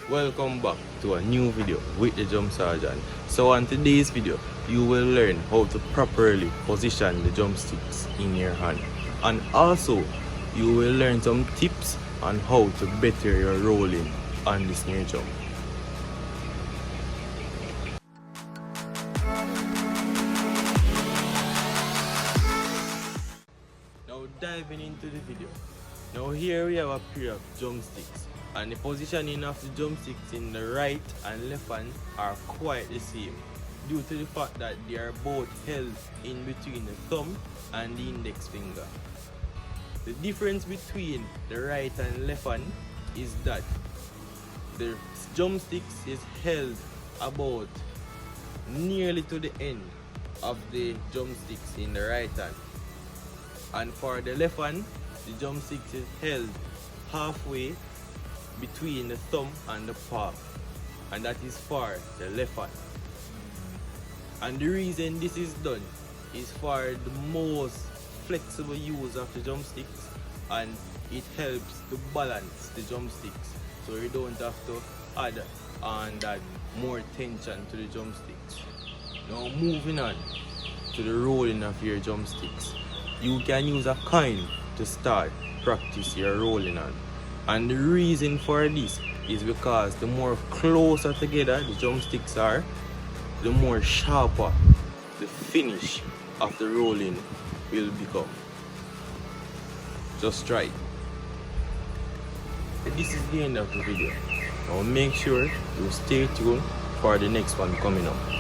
Welcome back to a new video with the Jump Sergeant. So on today's video, you will learn how to properly position the jump sticks in your hand. And also, you will learn some tips on how to better your rolling on the snare jump. Now diving into the video. Now here we have a pair of drumsticks, and the positioning of the drumsticks in the right and left hand are quite the same due to the fact that they are both held in between the thumb and the index finger. The difference between the right and left hand is that the drumsticks is held about nearly to the end of the drumsticks in the right hand, and for the left hand the drumsticks is held halfway between the thumb and the palm, and that is for the left hand. And the reason this is done is for the most flexible use of the drumsticks, and it helps to balance the drumsticks, so you don't have to add on that more tension to the drumsticks. Now moving on to the rolling of your drumsticks, you can use a coin to start practice your rolling on. And the reason for this is because the more closer together the drumsticks are, the more sharper the finish of the rolling will become. Just try it. This is the end of the video. Now make sure you stay tuned for the next one coming up.